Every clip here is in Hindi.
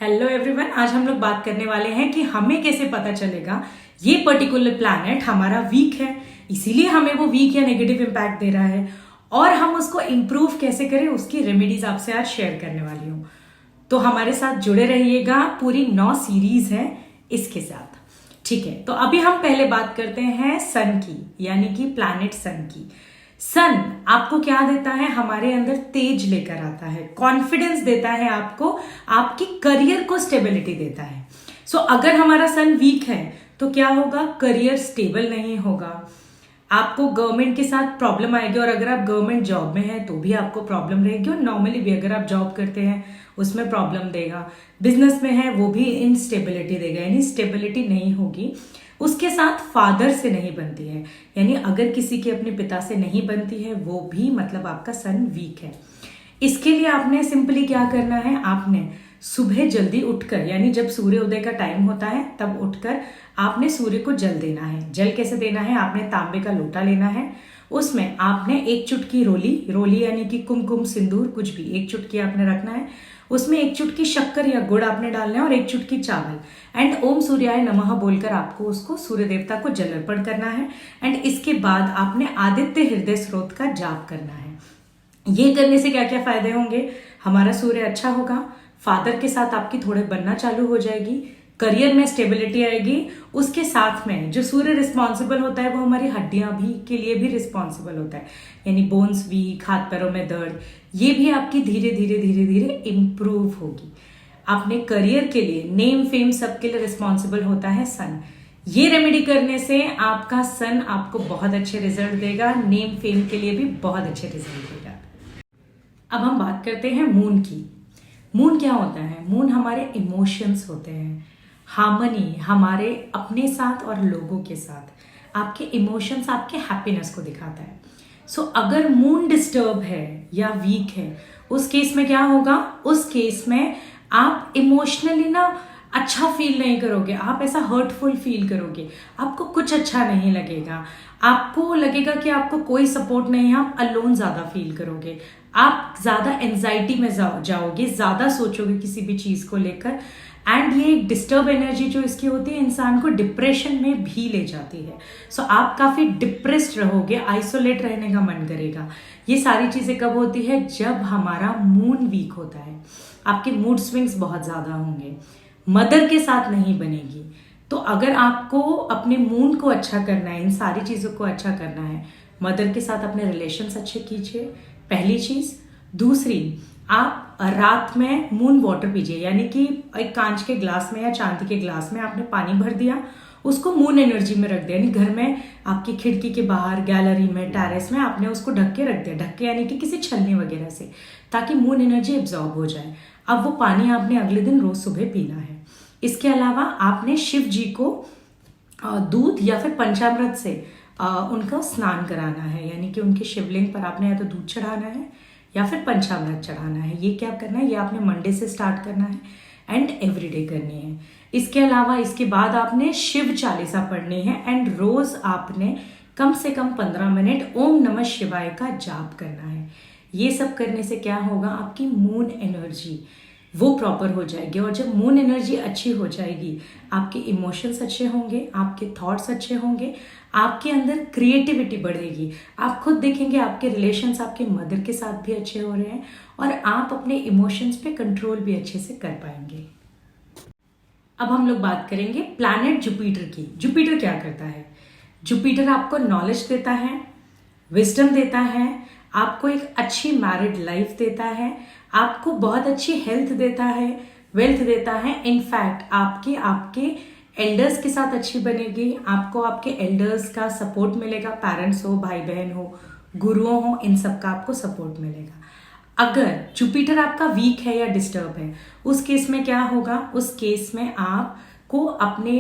हेलो एवरीवन, आज हम लोग बात करने वाले हैं कि हमें कैसे पता चलेगा ये पर्टिकुलर प्लैनेट हमारा वीक है, इसीलिए हमें वो वीक या नेगेटिव इम्पैक्ट दे रहा है और हम उसको इम्प्रूव कैसे करें, उसकी रेमेडीज आपसे आज शेयर करने वाली हूँ। तो हमारे साथ जुड़े रहिएगा, पूरी 9 सीरीज है इसके साथ। ठीक है, तो अभी हम पहले बात करते हैं सन की, यानी कि प्लैनेट सन की। सन आपको क्या देता है? हमारे अंदर तेज लेकर आता है, कॉन्फिडेंस देता है आपको, आपकी करियर को स्टेबिलिटी देता है। सो अगर हमारा सन वीक है तो क्या होगा? करियर स्टेबल नहीं होगा, आपको गवर्नमेंट के साथ प्रॉब्लम आएगी, और अगर आप गवर्नमेंट जॉब में हैं तो भी आपको प्रॉब्लम रहेगी, और नॉर्मली भी अगर आप जॉब करते हैं उसमें प्रॉब्लम देगा। बिजनेस में है वो भी इनस्टेबिलिटी देगा, यानी स्टेबिलिटी नहीं होगी। उसके साथ फादर से नहीं बनती है, यानी अगर किसी के अपने पिता से नहीं बनती है वो भी मतलब आपका सन वीक है। इसके लिए आपने सिंपली क्या करना है? आपने सुबह जल्दी उठकर, यानी जब सूर्योदय का टाइम होता है तब उठकर आपने सूर्य को जल देना है। जल कैसे देना है? आपने तांबे का लोटा लेना है, उसमें आपने एक चुटकी रोली यानी कि कुमकुम सिंदूर कुछ भी एक चुटकी आपने रखना है, उसमें एक चुटकी शक्कर या गुड़ आपने डालना है और एक चुटकी चावल, एंड ओम सूर्याय नमः बोलकर आपको उसको सूर्य देवता को जल अर्पण करना है। एंड इसके बाद आपने आदित्य हृदय स्रोत का जाप करना है। ये करने से क्या क्या फायदे होंगे? हमारा सूर्य अच्छा होगा, फादर के साथ आपकी थोड़े बनना चालू हो जाएगी, करियर में स्टेबिलिटी आएगी। उसके साथ में जो सूर्य रिस्पॉन्सिबल होता है वो हमारी हड्डियां भी के लिए भी रिस्पॉन्सिबल होता है, यानी बोन्स वीक, हाथ पैरों में दर्द, ये भी आपकी धीरे धीरे इम्प्रूव होगी। अपने करियर के लिए, नेम फेम सबके लिए रिस्पॉन्सिबल होता है सन। ये रेमेडी करने से आपका सन आपको बहुत अच्छे रिजल्ट देगा, नेम फेम के लिए भी बहुत अच्छे रिजल्ट देगा। अब हम बात करते हैं मून की। मून क्या होता है? मून हमारे इमोशंस होते हैं, हार्मनी हमारे अपने साथ और लोगों के साथ, आपके इमोशंस, आपके हैप्पीनेस को दिखाता है। सो अगर मून डिस्टर्ब है या वीक है, उस केस में क्या होगा? उस केस में आप इमोशनली ना अच्छा फील नहीं करोगे, आप ऐसा हर्टफुल फील करोगे, आपको कुछ अच्छा नहीं लगेगा, आपको लगेगा कि आपको कोई सपोर्ट नहीं है, आप अलोन ज्यादा फील करोगे, आप ज्यादा एंजाइटी में जाओगे, ज्यादा सोचोगे किसी भी चीज को लेकर। एंड ये डिस्टर्ब एनर्जी जो इसकी होती है इंसान को डिप्रेशन में भी ले जाती है। सो आप काफी डिप्रेस्ड रहोगे, आइसोलेट रहने का मन करेगा। ये सारी चीजें कब होती है? जब हमारा मून वीक होता है। आपके मूड स्विंग्स बहुत ज्यादा होंगे, मदर के साथ नहीं बनेगी। तो अगर आपको अपने मून को अच्छा करना है, इन सारी चीजों को अच्छा करना है, मदर के साथ अपने रिलेशंस अच्छे कीजिए, पहली चीज। दूसरी, आप रात में मून वाटर पीजिए, यानी कि एक कांच के ग्लास में या चांदी के ग्लास में आपने पानी भर दिया, उसको मून एनर्जी में रख दिया, यानी घर में आपकी खिड़की के बाहर, गैलरी में, टेरेस में आपने उसको ढक के रख दिया। ढक के यानी कि किसी छलनी वगैरह से, ताकि मून एनर्जी एब्जॉर्ब हो जाए। अब वो पानी आपने अगले दिन रोज सुबह पीना है। इसके अलावा आपने शिव जी को दूध या फिर पंचामृत से उनका स्नान कराना है, यानी कि उनके शिवलिंग पर आपने या तो दूध चढ़ाना है या फिर पंचामृत चढ़ाना है। ये क्या करना है? ये आपने मंडे से स्टार्ट करना है एंड एवरीडे करनी है। इसके अलावा इसके बाद आपने शिव चालीसा पढ़नी है, एंड रोज आपने कम से कम 15 मिनट ओम नमः शिवाय का जाप करना है। ये सब करने से क्या होगा? आपकी मून एनर्जी वो प्रॉपर हो जाएगी, और जब मून एनर्जी अच्छी हो जाएगी, आपके इमोशंस अच्छे होंगे, आपके थॉट्स अच्छे होंगे, आपके अंदर क्रिएटिविटी बढ़ेगी। आप खुद देखेंगे आपके रिलेशंस आपके मदर के साथ भी अच्छे हो रहे हैं, और आप अपने इमोशंस पे कंट्रोल भी अच्छे से कर पाएंगे। अब हम लोग बात करेंगे प्लैनेट जुपिटर की। जुपिटर क्या करता है? जुपिटर आपको नॉलेज देता है, विजडम देता है, आपको एक अच्छी मैरिड लाइफ देता है, आपको बहुत अच्छी हेल्थ देता है, वेल्थ देता है। इनफैक्ट आपके एल्डर्स के साथ अच्छी बनेगी, आपको आपके एल्डर्स का सपोर्ट मिलेगा, पेरेंट्स हो, भाई बहन हो, गुरुओं हो, इन सब का आपको सपोर्ट मिलेगा। अगर जुपिटर आपका वीक है या डिस्टर्ब है, उस केस में क्या होगा? उस केस में आपको अपने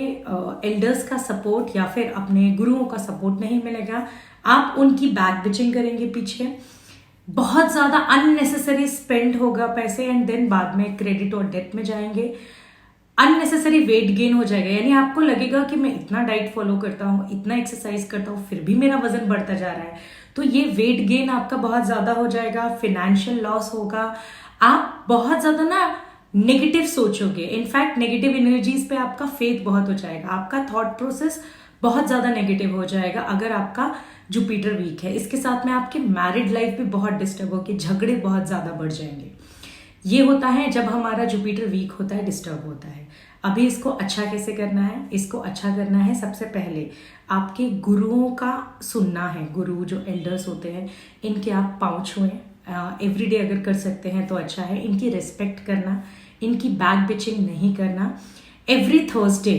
एल्डर्स का सपोर्ट या फिर अपने गुरुओं का सपोर्ट नहीं मिलेगा, आप उनकी बैक बिचिंग करेंगे पीछे, बहुत ज्यादा अननेसेसरी स्पेंड होगा पैसे, एंड देन बाद में क्रेडिट और डेट में जाएंगे। अननेसेसरी वेट गेन हो जाएगा, यानी आपको लगेगा कि मैं इतना डाइट फॉलो करता हूँ, इतना एक्सरसाइज करता हूँ, फिर भी मेरा वजन बढ़ता जा रहा है। तो ये वेट गेन आपका बहुत ज्यादा हो जाएगा, फिनेंशियल लॉस होगा, आप बहुत ज्यादा ना नेगेटिव सोचोगे, इनफैक्ट नेगेटिव एनर्जीज पे आपका फेथ बहुत हो जाएगा, आपका थॉट प्रोसेस बहुत ज्यादा नेगेटिव हो जाएगा अगर आपका जुपिटर वीक है। इसके साथ में आपकी मैरिड लाइफ भी बहुत डिस्टर्ब होगी, झगड़े बहुत ज्यादा बढ़ जाएंगे। ये होता है जब हमारा जुपिटर वीक होता है, डिस्टर्ब होता है। अभी इसको अच्छा कैसे करना है? इसको अच्छा करना है, सबसे पहले आपके गुरुओं का सुनना है। गुरु जो एल्डर्स होते हैं इनके आप पाँव छुएं, एवरीडे अगर कर सकते हैं तो अच्छा है। इनकी रिस्पेक्ट करना, इनकी बैक बिचिंग नहीं करना। एवरी थर्सडे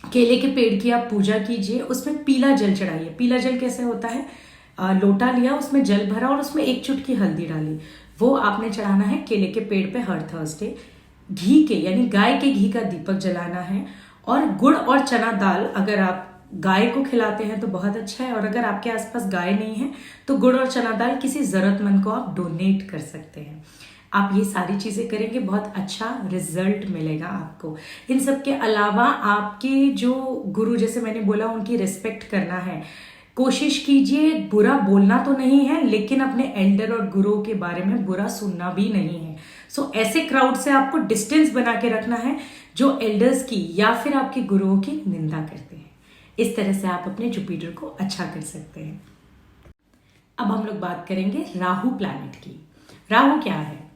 केले के पेड़ की आप पूजा कीजिए, उसमें पीला जल चढ़ाइए। पीला जल कैसे होता है? लोटा लिया, उसमें जल भरा और उसमें 1 चुटकी हल्दी डाली, वो आपने चढ़ाना है केले के पेड़ पे हर थर्सडे। घी के यानी गाय के घी का दीपक जलाना है। और गुड़ और चना दाल अगर आप गाय को खिलाते हैं तो बहुत अच्छा है, और अगर आपके आसपास गाय नहीं है तो गुड़ और चना दाल किसी जरूरतमंद को आप डोनेट कर सकते हैं। आप ये सारी चीजें करेंगे, बहुत अच्छा रिजल्ट मिलेगा आपको। इन सब के अलावा आपके जो गुरु, जैसे मैंने बोला, उनकी रिस्पेक्ट करना है। कोशिश कीजिए, बुरा बोलना तो नहीं है लेकिन अपने एल्डर और गुरुओं के बारे में बुरा सुनना भी नहीं है। सो ऐसे क्राउड से आपको डिस्टेंस बना के रखना है जो एल्डर्स की या फिर आपके गुरुओं की निंदा करते हैं। इस तरह से आप अपने जुपिटर को अच्छा कर सकते हैं। अब हम लोग बात करेंगे राहु प्लैनेट की। राहु क्या है?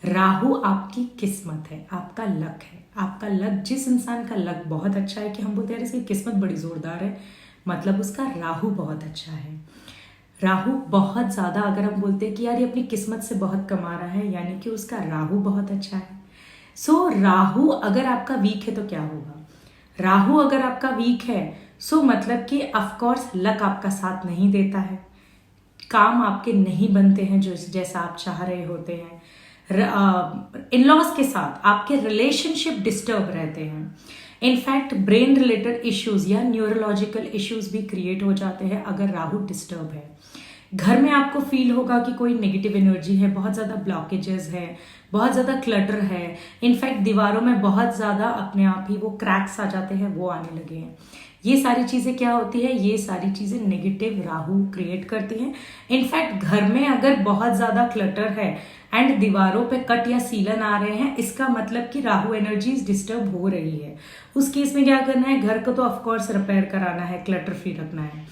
राहु आपकी किस्मत है, आपका लक है। आपका लक, जिस इंसान का लक बहुत अच्छा है कि हम बोलते हैं इसकी किस्मत बड़ी जोरदार है, मतलब उसका राहु बहुत अच्छा है। राहु बहुत ज्यादा, अगर हम बोलते हैं कि यार ये अपनी किस्मत से बहुत कमा रहा है, यानी कि उसका राहु बहुत अच्छा है। सो राहु अगर आपका वीक है तो क्या होगा? राहु अगर आपका वीक है सो मतलब कि ऑफकोर्स लक आपका साथ नहीं देता है, काम आपके नहीं बनते हैं जो जैसा आप चाह रहे होते हैं। इन लॉज के साथ आपके रिलेशनशिप डिस्टर्ब रहते हैं। इनफैक्ट ब्रेन रिलेटेड इश्यूज या न्यूरोलॉजिकल इश्यूज भी क्रिएट हो जाते हैं अगर राहु डिस्टर्ब है। घर में आपको फील होगा कि कोई नेगेटिव एनर्जी है, बहुत ज्यादा ब्लॉकेजेस है, बहुत ज्यादा क्लटर है। इनफैक्ट दीवारों में बहुत ज्यादा अपने आप ही वो क्रैक्स आ जाते हैं, वो आने लगे हैं। ये सारी चीजें क्या होती है? ये सारी चीजें नेगेटिव राहु क्रिएट करती हैं। इनफैक्ट घर में अगर बहुत ज्यादा क्लटर है एंड दीवारों पे कट या सीलन आ रहे हैं, इसका मतलब कि राहु एनर्जीज डिस्टर्ब हो रही है। उस केस में क्या करना है? घर को तो ऑफकोर्स रिपेयर कराना है, क्लटर फ्री रखना है,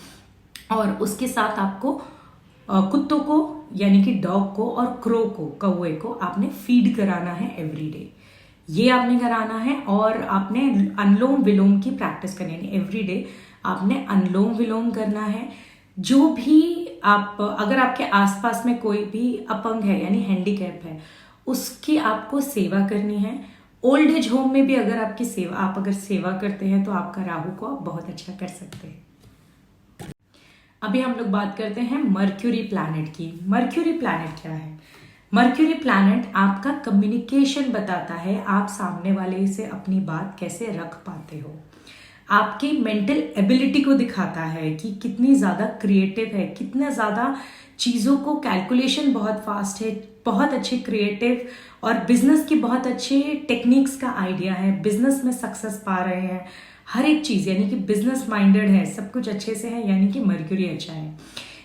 और उसके साथ आपको कुत्तों को यानी कि डॉग को और क्रो को, कौवे को आपने फीड कराना है एवरीडे। ये आपने कराना है। और आपने अनुलोम विलोम की प्रैक्टिस करनी है एवरीडे। आपने अनुलोम विलोम करना है। जो भी आप, अगर आपके आसपास में कोई भी अपंग है यानी हैंडीकैप है, उसकी आपको सेवा करनी है। ओल्ड एज होम में भी अगर आपकी सेवा, आप अगर सेवा करते हैं तो आपका राहु को आप बहुत अच्छा कर सकते हैं। अभी हम लोग बात करते हैं मर्क्यूरी प्लैनेट की। मर्क्यूरी प्लैनेट क्या है? मर्क्यूरी प्लैनेट आपका कम्युनिकेशन बताता है, आप सामने वाले से अपनी बात कैसे रख पाते हो। आपकी मेंटल एबिलिटी को दिखाता है कि कितनी ज्यादा क्रिएटिव है, कितना ज्यादा चीजों को, कैलकुलेशन बहुत फास्ट है, बहुत अच्छे क्रिएटिव, और बिजनेस की बहुत अच्छे टेक्निक्स का आइडिया है, बिजनेस में सक्सेस पा रहे हैं, हर एक चीज यानी कि बिजनेस माइंडेड है, सब कुछ अच्छे से है, यानी कि मर्क्यूरी अच्छा है।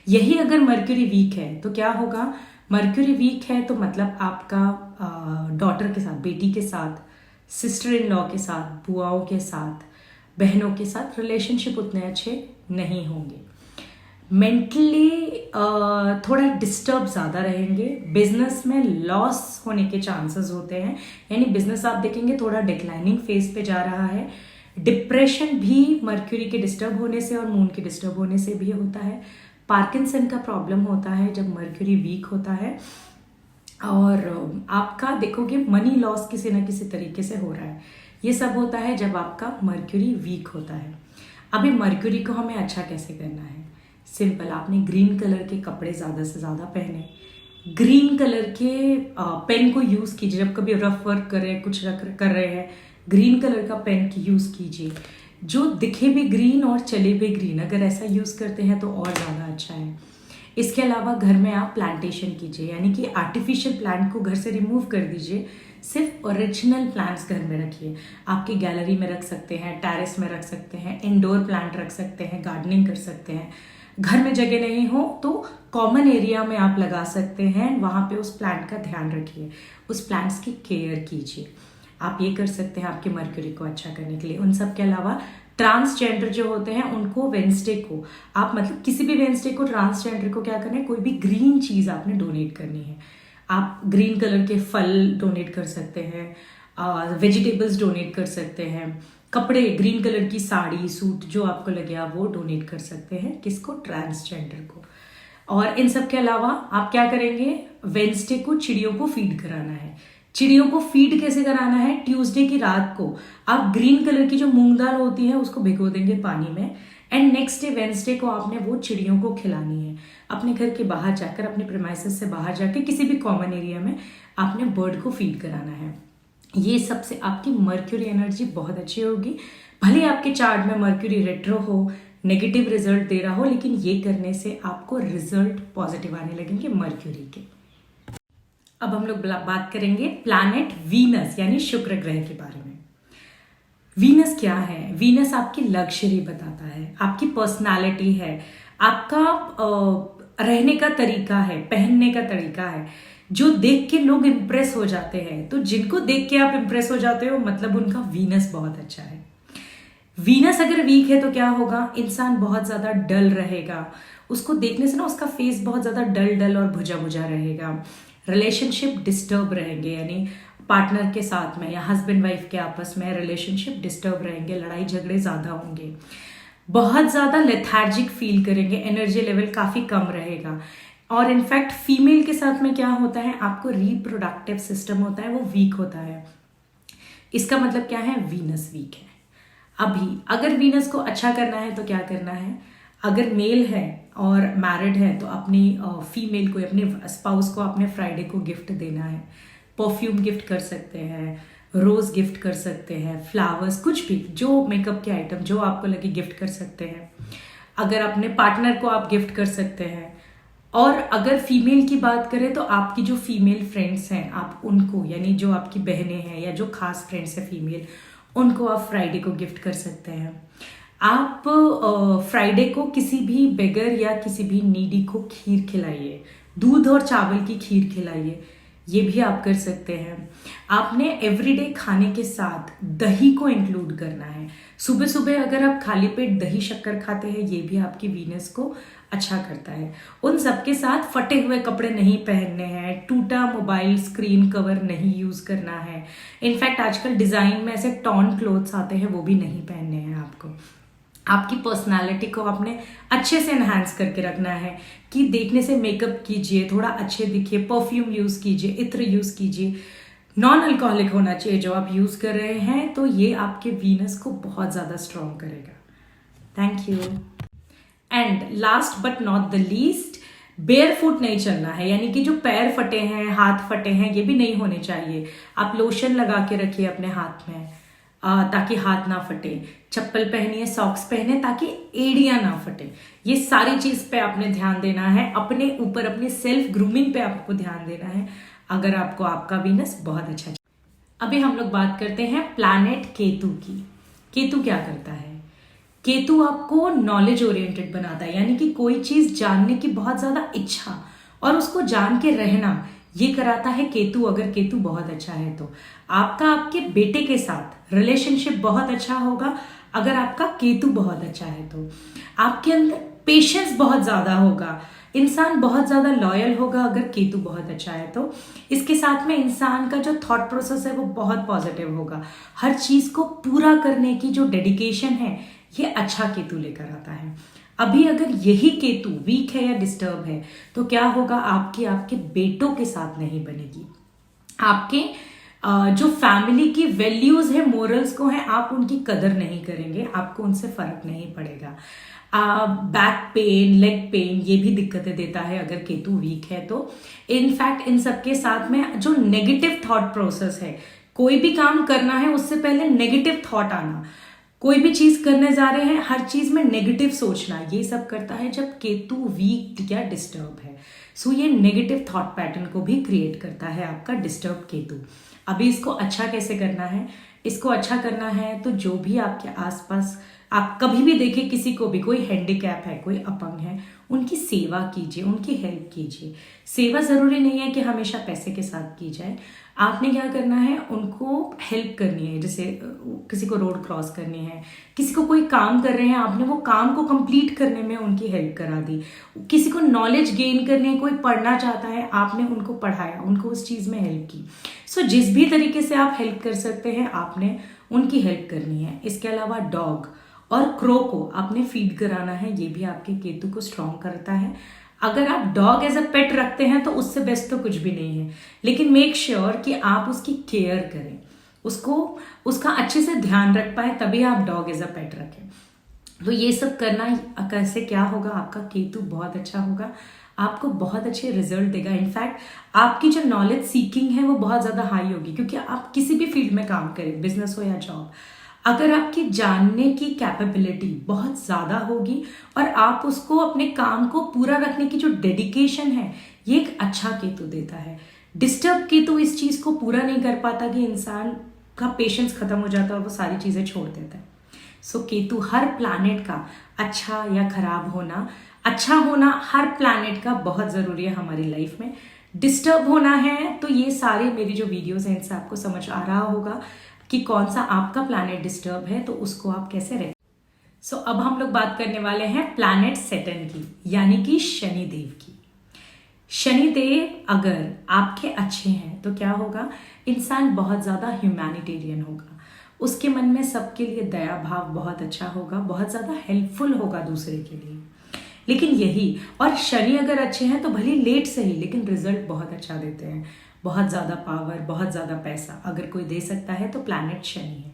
यही अगर मर्क्यूरी वीक है तो क्या होगा? मर्क्यूरी वीक है तो मतलब आपका डॉटर के साथ, बेटी के साथ, सिस्टर इन लॉ के साथ, बुआओं के साथ, बहनों के साथ रिलेशनशिप उतने अच्छे नहीं होंगे। मेंटली थोड़ा डिस्टर्ब ज़्यादा रहेंगे। बिजनेस में लॉस होने के चांसेस होते हैं, यानी बिजनेस आप देखेंगे थोड़ा डिक्लाइनिंग फेज पे जा रहा है। डिप्रेशन भी मर्क्यूरी के डिस्टर्ब होने से और मून के डिस्टर्ब होने से भी होता है। पार्किंसन का प्रॉब्लम होता है जब मर्क्यूरी वीक होता है। और आपका देखोगे मनी लॉस किसी न किसी तरीके से हो रहा है। ये सब होता है जब आपका मर्क्यूरी वीक होता है। अभी मर्क्यूरी को हमें अच्छा कैसे करना है? सिंपल, आपने ग्रीन कलर के कपड़े ज़्यादा से ज़्यादा पहने, ग्रीन कलर के पेन को यूज़ कीजिए। जब कभी रफ वर्क कर रहे हैं, कुछ कर रहे हैं, ग्रीन कलर का पेन की यूज़ कीजिए, जो दिखे भी ग्रीन और चले भी ग्रीन। अगर ऐसा यूज़ करते हैं तो और ज़्यादा अच्छा है। इसके अलावा घर में आप प्लांटेशन कीजिए, यानी कि आर्टिफिशियल प्लांट को घर से रिमूव कर दीजिए, सिर्फ ओरिजिनल प्लांट्स घर में रखिए। आपकी गैलरी में रख सकते हैं, टेरेस में रख सकते हैं, इंडोर प्लांट रख सकते हैं, गार्डनिंग कर सकते हैं। घर में जगह नहीं हो तो कॉमन एरिया में आप लगा सकते हैं, वहाँ पे उस प्लांट का ध्यान रखिए, उस प्लांट्स की केयर कीजिए। आप ये कर सकते हैं आपके मर्क्यूरी को अच्छा करने के लिए। उन सब के अलावा ट्रांसजेंडर जो होते हैं उनको वेंसडे को आप मतलब किसी भी वेंसडे को ट्रांसजेंडर को क्या करना है, कोई भी ग्रीन चीज़ आपने डोनेट करनी है। आप ग्रीन कलर के फल डोनेट कर सकते हैं, वेजिटेबल्स डोनेट कर सकते हैं, कपड़े, ग्रीन कलर की साड़ी सूट जो आपको लगे आप वो डोनेट कर सकते हैं। किसको? ट्रांसजेंडर को। और इन सब के अलावा आप क्या करेंगे, वेंसडे को चिड़ियों को फीड कराना है। चिड़ियों को फीड कैसे कराना है? ट्यूसडे की रात को आप ग्रीन कलर की जो मूंग दाल होती है उसको भिगो देंगे पानी में, एंड नेक्स्ट डे वेंसडे को आपने वो चिड़ियों को खिलानी है। अपने घर के बाहर जाकर, अपने प्रेमाइसेस से बाहर जाकर किसी भी कॉमन एरिया में आपने बर्ड को फीड कराना है। ये सबसे आपकी मर्क्यूरी एनर्जी बहुत अच्छी होगी। भले आपके चार्ट में मर्क्यूरी रेट्रो हो, नेगेटिव रिजल्ट दे रहा हो, लेकिन ये करने से आपको रिजल्ट पॉजिटिव आने लगेंगे मर्क्यूरी के। अब हम लोग बात करेंगे प्लैनेट वीनस यानी शुक्र ग्रह के बारे में। वीनस क्या है? वीनस आपकी लग्जरी बताता है, आपकी पर्सनालिटी है, आपका रहने का तरीका है, पहनने का तरीका है, जो देख के लोग इंप्रेस हो जाते हैं। तो जिनको देख के आप इंप्रेस हो जाते हो मतलब उनका वीनस बहुत अच्छा है। वीनस अगर वीक है तो क्या होगा, इंसान बहुत ज्यादा डल रहेगा, उसको देखने से ना उसका फेस बहुत ज्यादा डल डल और भुजा भुजा रहेगा। रिलेशनशिप डिस्टर्ब रहेंगे, यानी पार्टनर के साथ में या हस्बैंड वाइफ के आपस में रिलेशनशिप डिस्टर्ब रहेंगे, लड़ाई झगड़े ज्यादा होंगे, बहुत ज्यादा लेथार्जिक फील करेंगे, एनर्जी लेवल काफी कम रहेगा। और इनफैक्ट फीमेल के साथ में क्या होता है, आपको रिप्रोडक्टिव सिस्टम होता है वो वीक होता है। इसका मतलब क्या है? वीनस वीक है। अभी अगर वीनस को अच्छा करना है तो क्या करना है, अगर मेल है और मैरिड है तो अपनी फीमेल को, अपने स्पाउस को अपने फ्राइडे को गिफ्ट देना है। परफ्यूम गिफ्ट कर सकते हैं, रोज गिफ्ट कर सकते हैं, फ्लावर्स, कुछ भी जो मेकअप के आइटम जो आपको लगे गिफ्ट कर सकते हैं। अगर अपने पार्टनर को आप गिफ्ट कर सकते हैं। और अगर फीमेल की बात करें तो आपकी जो फीमेल फ्रेंड्स हैं आप उनको, यानी जो आपकी बहनें हैं या जो खास फ्रेंड्स हैं फीमेल, उनको आप फ्राइडे को गिफ्ट कर सकते हैं। आप फ्राइडे को किसी भी बेगर या किसी भी नीडी को खीर खिलाइए, दूध और चावल की खीर खिलाइए, ये भी आप कर सकते हैं। आपने एवरीडे खाने के साथ दही को इंक्लूड करना है। सुबह सुबह अगर आप खाली पेट दही शक्कर खाते हैं ये भी आपकी वीनस को अच्छा करता है। उन सबके साथ फटे हुए कपड़े नहीं पहनने हैं, टूटा मोबाइल स्क्रीन कवर नहीं यूज करना है। इनफैक्ट आजकल डिजाइन में ऐसे टॉन क्लोथ्स आते हैं वो भी नहीं पहनने हैं आपको। आपकी पर्सनालिटी को आपने अच्छे से एनहांस करके रखना है कि देखने से मेकअप कीजिए, थोड़ा अच्छे दिखिए, परफ्यूम यूज कीजिए, इत्र यूज कीजिए, नॉन अल्कोहलिक होना चाहिए जो आप यूज कर रहे हैं, तो ये आपके वीनस को बहुत ज्यादा स्ट्रॉन्ग करेगा। Thank you. And last but not the least, bear foot नहीं चलना है, यानी कि जो पैर फटे हैं, हाथ फटे हैं, ये भी नहीं होने चाहिए। आप लोशन लगा के रखिए अपने हाथ में ताकि हाथ ना फटे, चप्पल पहनिए, सॉक्स पहने ताकि एड़ियां ना फटे। ये सारी चीज पे आपने ध्यान देना है, अपने ऊपर, अपने सेल्फ ग्रूमिंग पे आपको ध्यान देना है अगर आपको आपका वीनस बहुत अच्छा। अभी हम लोग बात करते हैं प्लैनेट केतु की। केतु क्या करता है? केतु आपको नॉलेज ओरिएंटेड बनाता है, यानी कि कोई चीज जानने की बहुत ज्यादा इच्छा और उसको जान के रहना, ये कराता है केतु। अगर केतु बहुत अच्छा है तो आपका आपके बेटे के साथ रिलेशनशिप बहुत अच्छा होगा। अगर आपका केतु बहुत अच्छा है तो आपके अंदर पेशेंस बहुत ज्यादा होगा, इंसान बहुत ज्यादा लॉयल होगा अगर केतु बहुत अच्छा है तो। इसके साथ में इंसान का जो थॉट प्रोसेस है वो बहुत पॉजिटिव होगा, हर चीज को पूरा करने की जो डेडिकेशन है ये अच्छा केतु लेकर आता है। अभी अगर यही केतु वीक है या डिस्टर्ब है तो क्या होगा, आपकी आपके बेटों के साथ नहीं बनेगी। आपके जो फैमिली की वैल्यूज है, मोरल्स को है, आप उनकी कदर नहीं करेंगे, आपको उनसे फर्क नहीं पड़ेगा। बैक पेन, लेग पेन, ये भी दिक्कतें देता है अगर केतु वीक है तो। इनफैक्ट इन सबके साथ में जो नेगेटिव थॉट प्रोसेस है, कोई भी काम करना है उससे पहले नेगेटिव थॉट आना, कोई भी चीज करने जा रहे हैं हर चीज में नेगेटिव सोचना, ये सब करता है जब केतु वीक या डिस्टर्ब है। सो ये नेगेटिव थॉट पैटर्न को भी क्रिएट करता है आपका डिस्टर्ब केतु। अभी इसको अच्छा कैसे करना है? इसको अच्छा करना है तो जो भी आपके आसपास आप कभी भी देखें, किसी को भी, कोई हैंडीकैप है, कोई अपंग है, उनकी सेवा कीजिए, उनकी हेल्प कीजिए। सेवा जरूरी नहीं है कि हमेशा पैसे के साथ की जाए। आपने क्या करना है, उनको हेल्प करनी है। जैसे किसी को रोड क्रॉस करनी है, किसी को कोई काम कर रहे हैं, आपने वो काम को कंप्लीट करने में उनकी हेल्प करा दी। किसी को नॉलेज गेन करनी है, कोई पढ़ना चाहता है, आपने उनको पढ़ाया, उनको उस चीज में हेल्प की। सो जिस भी तरीके से आप हेल्प कर सकते हैं, आपने उनकी हेल्प करनी है। इसके अलावा डॉग और क्रो को आपने फीड कराना है, ये भी आपके केतु को स्ट्रॉन्ग करता है। अगर आप डॉग एज अ पेट रखते हैं तो उससे बेस्ट तो कुछ भी नहीं है, लेकिन मेक श्योर कि आप उसकी केयर करें, उसको उसका अच्छे से ध्यान रख पाए, तभी आप डॉग एज अ पेट रखें। तो ये सब करना कैसे क्या होगा, आपका केतु बहुत अच्छा होगा, आपको बहुत अच्छे रिजल्ट देगा। इनफैक्ट आपकी जो नॉलेज सीकिंग है वो बहुत ज़्यादा हाई होगी, क्योंकि आप किसी भी फील्ड में काम करें, बिजनेस हो या जॉब, अगर आपकी जानने की कैपेबिलिटी बहुत ज़्यादा होगी और आप उसको अपने काम को पूरा रखने की जो डेडिकेशन है, ये एक अच्छा केतु देता है। डिस्टर्ब केतु इस चीज़ को पूरा नहीं कर पाता कि इंसान का पेशेंस खत्म हो जाता है और वो सारी चीज़ें छोड़ देता है। सो केतु हर प्लैनेट का अच्छा या खराब होना, अच्छा होना हर प्लैनेट का बहुत ज़रूरी है हमारी लाइफ में। डिस्टर्ब होना है तो ये सारे मेरी जो वीडियोस हैं इनसे आपको समझ आ रहा होगा कि कौन सा आपका प्लैनेट डिस्टर्ब है, तो उसको आप कैसे रखें। सो अब हम लोग बात करने वाले हैं प्लैनेट सैटर्न की, यानी कि शनिदेव की। शनिदेव अगर आपके अच्छे हैं तो क्या होगा, इंसान बहुत ज़्यादा ह्यूमैनिटेरियन होगा, उसके मन में सबके लिए दया भाव बहुत अच्छा होगा, बहुत ज़्यादा हेल्पफुल होगा दूसरे के लिए। लेकिन यही, और शनि अगर अच्छे हैं तो भले लेट से ही, लेकिन रिजल्ट बहुत अच्छा देते हैं। बहुत ज़्यादा पावर, बहुत ज़्यादा पैसा अगर कोई दे सकता है तो प्लैनेट शनि है।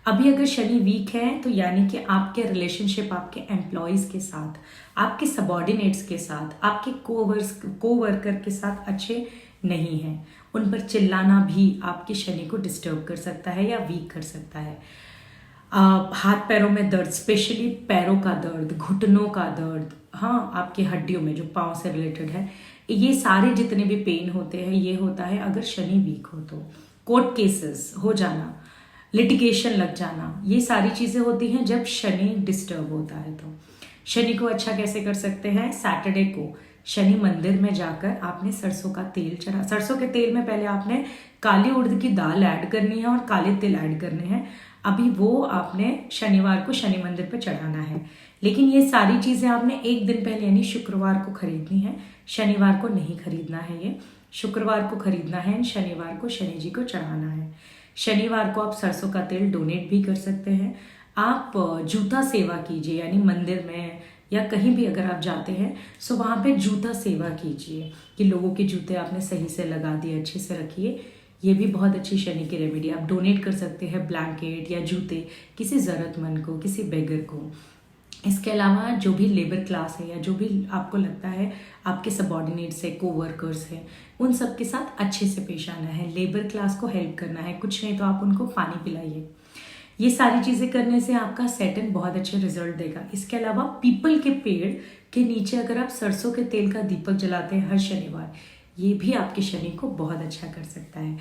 अभी अगर शनि वीक है तो यानी कि आपके रिलेशनशिप आपके एम्प्लॉयज़ के साथ, आपके सबॉर्डिनेट्स के साथ, आपके कोवर्कर के साथ अच्छे नहीं हैं। उन पर चिल्लाना भी आपके शनि को डिस्टर्ब कर सकता है या वीक कर सकता है। हाथ पैरों में दर्द, स्पेशली पैरों का दर्द, घुटनों का दर्द, हाँ आपकी हड्डियों में जो पाँव से रिलेटेड है, ये सारे जितने भी पेन होते हैं ये होता है अगर शनि वीक हो तो। कोर्ट केसेस हो जाना, लिटिगेशन लग जाना, ये सारी चीज़ें होती हैं जब शनि डिस्टर्ब होता है। तो शनि को अच्छा कैसे कर सकते हैं, सैटरडे को शनि मंदिर में जाकर आपने सरसों का तेल चढ़ा, सरसों के तेल में पहले आपने काली उड़द की दाल ऐड करनी है और काले तिल ऐड करने हैं। अभी वो आपने शनिवार को शनि मंदिर पर चढ़ाना है, लेकिन ये सारी चीज़ें आपने एक दिन पहले यानी शुक्रवार को खरीदनी है, शनिवार को नहीं खरीदना है। ये शुक्रवार को खरीदना है, शनिवार को शनि जी को चढ़ाना है। शनिवार को आप सरसों का तेल डोनेट भी कर सकते हैं। आप जूता सेवा कीजिए, यानी मंदिर में या कहीं भी अगर आप जाते हैं सो वहाँ पे जूता सेवा कीजिए कि लोगों के जूते आपने सही से लगा दिए, अच्छे से रखिए। ये भी बहुत अच्छी शनि की रेमेडी। आप डोनेट कर सकते हैं ब्लैंकेट या जूते किसी ज़रूरतमंद को, किसी बेगर को। इसके अलावा जो भी लेबर क्लास है या जो भी आपको लगता है आपके सबॉर्डिनेट्स है, कोवर्कर्स हैं, उन सब के साथ अच्छे से पेश आना है, लेबर क्लास को हेल्प करना है, कुछ नहीं तो आप उनको पानी पिलाइए। ये सारी चीज़ें करने से आपका सैटर्न बहुत अच्छे रिजल्ट देगा। इसके अलावा पीपल के पेड़ के नीचे अगर आप सरसों के तेल का दीपक जलाते हैं हर शनिवार, ये भी आपके शनि को बहुत अच्छा कर सकता है।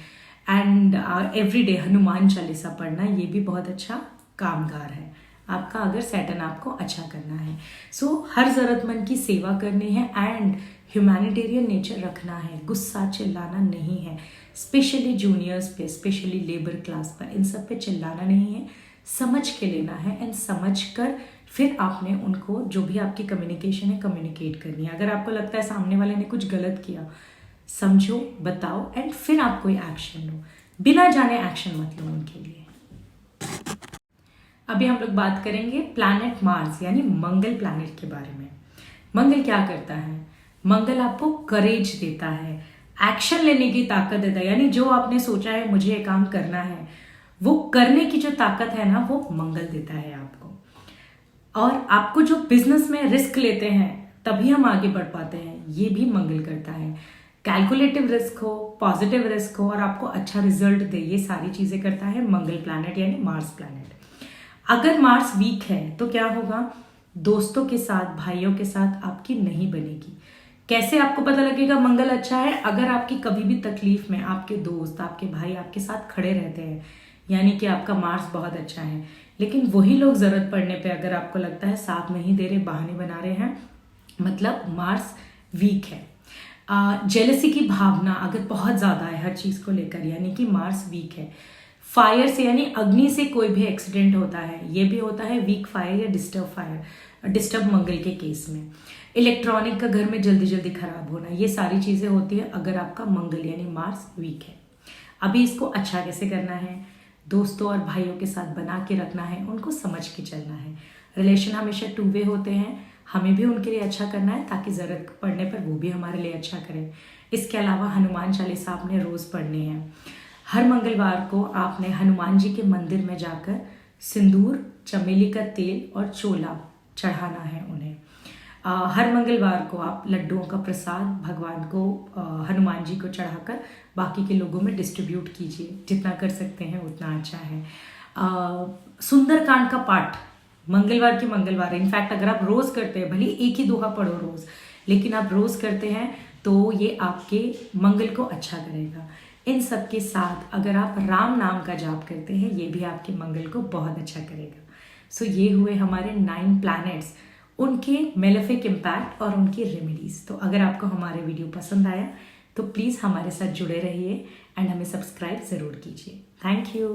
एंड एवरीडे हनुमान चालीसा पढ़ना, ये भी बहुत अच्छा कामगार है आपका, अगर सैटर्न आपको अच्छा करना है। सो हर ज़रूरतमंद की सेवा करनी है एंड ह्यूमैनिटेरियन नेचर रखना है, गुस्सा चिल्लाना नहीं है, स्पेशली जूनियर्स पे, स्पेशली लेबर क्लास पर, इन सब पे चिल्लाना नहीं है, समझ के लेना है एंड समझ कर फिर आपने उनको जो भी आपकी कम्युनिकेशन है कम्युनिकेट करनी है। अगर आपको लगता है सामने वाले ने कुछ गलत किया, समझो, बताओ एंड फिर आप कोई एक्शन लो, बिना जाने एक्शन मत लो उनके लिए। अभी हम लोग बात करेंगे प्लैनेट मार्स यानी मंगल प्लैनेट के बारे में। मंगल क्या करता है, मंगल आपको करेज देता है, एक्शन लेने की ताकत देता है, यानी जो आपने सोचा है मुझे ये काम करना है, वो करने की जो ताकत है ना, वो मंगल देता है आपको। और आपको जो बिजनेस में रिस्क लेते हैं तभी हम आगे बढ़ पाते हैं, ये भी मंगल करता है। कैलकुलेटिव रिस्क हो, पॉजिटिव रिस्क हो और आपको अच्छा रिजल्ट दे, ये सारी चीजें करता है मंगल प्लैनेट यानी मार्स प्लैनेट। अगर मार्स वीक है तो क्या होगा, दोस्तों के साथ, भाइयों के साथ आपकी नहीं बनेगी, कैसे आपको पता लगेगा मंगल अच्छा है? अगर आपकी कभी भी तकलीफ में आपके दोस्त, आपके भाई आपके साथ खड़े रहते हैं, यानी कि आपका मार्स बहुत अच्छा है। लेकिन वही लोग जरूरत पड़ने पे अगर आपको लगता है साथ नहीं दे रहे, बहाने बना रहे हैं, मतलब मार्स वीक है। जेलसी की भावना अगर बहुत ज़्यादा है हर चीज़ को लेकर, यानी कि मार्स वीक है। फायर से यानी अग्नि से कोई भी एक्सीडेंट होता है, ये भी होता है वीक फायर या डिस्टर्ब फायर, डिस्टर्ब मंगल के केस में। इलेक्ट्रॉनिक का घर में जल्दी जल्दी खराब होना, ये सारी चीज़ें होती है अगर आपका मंगल यानी मार्स वीक है। अभी इसको अच्छा कैसे करना है? दोस्तों और भाइयों के साथ बना के रखना है, उनको समझ के चलना है। रिलेशन हमेशा 2 वे होते हैं, हमें भी उनके लिए अच्छा करना है ताकि ज़रूरत पड़ने पर वो भी हमारे लिए अच्छा करें। इसके अलावा हनुमान चालीसा आपने रोज़ पढ़नी है। हर मंगलवार को आपने हनुमान जी के मंदिर में जाकर सिंदूर, चमेली का तेल और चोला चढ़ाना है उन्हें। हर मंगलवार को आप लड्डुओं का प्रसाद भगवान को, हनुमान जी को चढ़ाकर बाकी के लोगों में डिस्ट्रीब्यूट कीजिए। जितना कर सकते हैं उतना अच्छा है। सुंदरकांड का पाठ मंगलवार की मंगलवार, इनफैक्ट अगर आप रोज़ करते हैं, भले एक ही दोहा पढ़ो रोज़, लेकिन आप रोज़ करते हैं तो ये आपके मंगल को अच्छा करेगा। इन सब के साथ अगर आप राम नाम का जाप करते हैं, ये भी आपके मंगल को बहुत अच्छा करेगा। सो ये हुए हमारे 9 प्लैनेट्स, उनके मेलेफिक इम्पैक्ट और उनकी रेमेडीज। तो अगर आपको हमारे वीडियो पसंद आया तो प्लीज़ हमारे साथ जुड़े रहिए एंड हमें सब्सक्राइब ज़रूर कीजिए। Thank you.